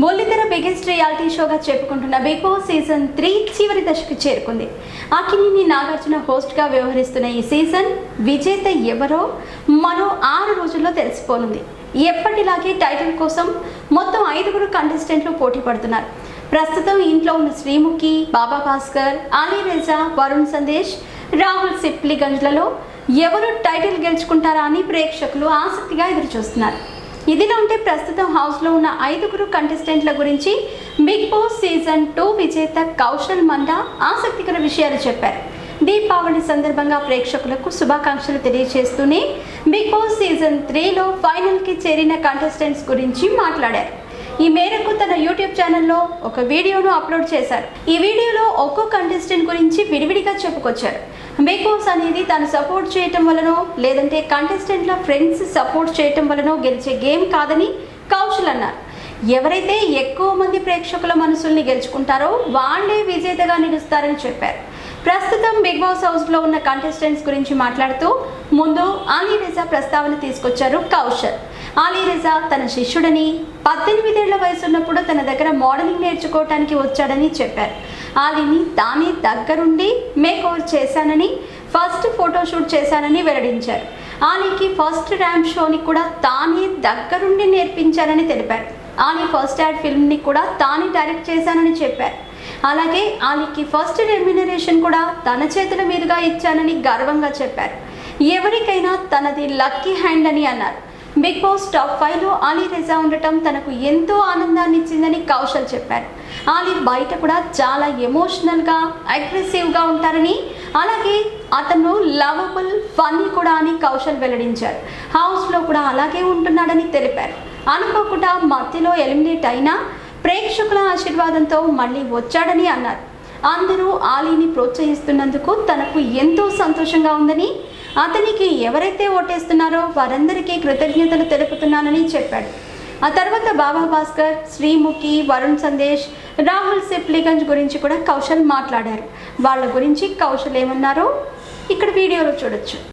బుల్లితెర biggest reality షోగా చెప్పుకుంటున్న big boss season 3 చివరి దశకు చేరుకుంది. అక్కినేని నాగార్జున హోస్ట్గా వ్యవహరిస్తున్న ఈ సీజన్ విజేత ఎవరో మరో 6 రోజుల్లో తెలిసిపోనుంది. ఎప్పటిలాగే టైటిల్ కోసం మొత్తం 5 కంటెస్టెంట్లు పోటీ పడుతున్నారు. ప్రస్తుతం ఇంట్లో ఉన్న శ్రీముఖి, బాబా భాస్కర్, అలీరెజా, వరుణ్ సందేశ్, రాహుల్ సిప్లిగంజ్లలో ఎవరు టైటిల్ గెలుచుకుంటారా అని ప్రేక్షకులు ఆసక్తిగా ఎదురుచూస్తున్నారు. ఇదిలా ఉంటే ప్రస్తుతం హౌస్లో ఉన్న 5 కంటెస్టెంట్ల గురించి బిగ్ బాస్ సీజన్ 2 విజేత కౌశల్ మండా ఆసక్తికర విషయాలు చెప్పారు. దీపావళి సందర్భంగా ప్రేక్షకులకు శుభాకాంక్షలు తెలియజేస్తూనే బిగ్ బాస్ సీజన్ 3లో ఫైనల్కి చేరిన కంటెస్టెంట్స్ గురించి మాట్లాడారు. ఈ మేరకు తన యూట్యూబ్ ఛానల్లో ఒక వీడియోను అప్లోడ్ చేశారు. ఈ వీడియోలో ఒక్కో కంటెస్టెంట్ గురించి విడివిడిగా చెప్పుకొచ్చారు. బిగ్ బాస్ అనేది తను సపోర్ట్ చేయటం వలనో లేదంటే కంటెస్టెంట్ల ఫ్రెండ్స్ సపోర్ట్ చేయటం వలనో గెలిచే గేమ్ కాదని కౌశల్ అన్నారు. ఎవరైతే ఎక్కువ మంది ప్రేక్షకుల మనసుల్ని గెలుచుకుంటారో వాళ్ళే విజేతగా నిలుస్తారని చెప్పారు. ప్రస్తుతం బిగ్ బాస్ హౌస్లో ఉన్న కంటెస్టెంట్స్ గురించి మాట్లాడుతూ ముందు అలీరెజా ప్రస్తావన తీసుకొచ్చారు కౌశల్. అలీరెజా తన శిష్యుడని, 18 ఏళ్ల వయసున్నప్పుడు తన దగ్గర మోడలింగ్ నేర్చుకోవటానికి వచ్చాడని చెప్పారు. అలీని తానే దగ్గరుండి మేకోవర్ చేశానని, ఫస్ట్ ఫోటోషూట్ చేశానని వెల్లడించారు. అలీకి ఫస్ట్ ర్యాంప్ షోని కూడా తానే దగ్గరుండి నేర్పించానని తెలిపారు. అలీ ఫస్ట్ యాడ్ ఫిల్మ్ని కూడా తానే డైరెక్ట్ చేశానని చెప్పారు. అలాగే అలీకి ఫస్ట్ రెమ్యునరేషన్ కూడా తన చేతుల మీదుగా ఇచ్చానని గర్వంగా చెప్పారు. ఎవరికైనా తనది లక్కీ హ్యాండ్ అని అన్నారు. బిగ్ బాస్ టాప్ 5లో అలీరెజా ఉండటం తనకు ఎంతో ఆనందాన్ని ఇచ్చిందని కౌశల్ చెప్పారు. అలీ బయట కూడా చాలా ఎమోషనల్గా, అగ్రెసివ్గా ఉంటారని, అలాగే అతను లవబుల్, ఫన్నీ కూడా అని కౌశల్ వెల్లడించారు. హౌస్లో కూడా అలాగే ఉంటున్నాడని తెలిపారు. అనుకోకుండా మధ్యలో ఎలిమినేట్ అయినా ప్రేక్షకుల ఆశీర్వాదంతో మళ్ళీ వచ్చాడని అన్నారు. అందరూ అలీని ప్రోత్సహిస్తున్నందుకు తనకు ఎంతో సంతోషంగా ఉందని, అతనికి ఎవరైతే ఓటేస్తున్నారో వారందరికీ కృతజ్ఞతలు తెలుపుతున్నానని చెప్పాడు. ఆ తర్వాత బాబా భాస్కర్, శ్రీముఖి, వరుణ్ సందేశ్, రాహుల్ సిప్లిగంజ్ గురించి కూడా కౌశల్ మాట్లాడారు. వాళ్ళ గురించి కౌశల్ ఏమన్నారో ఇక్కడ వీడియోలో చూడొచ్చు.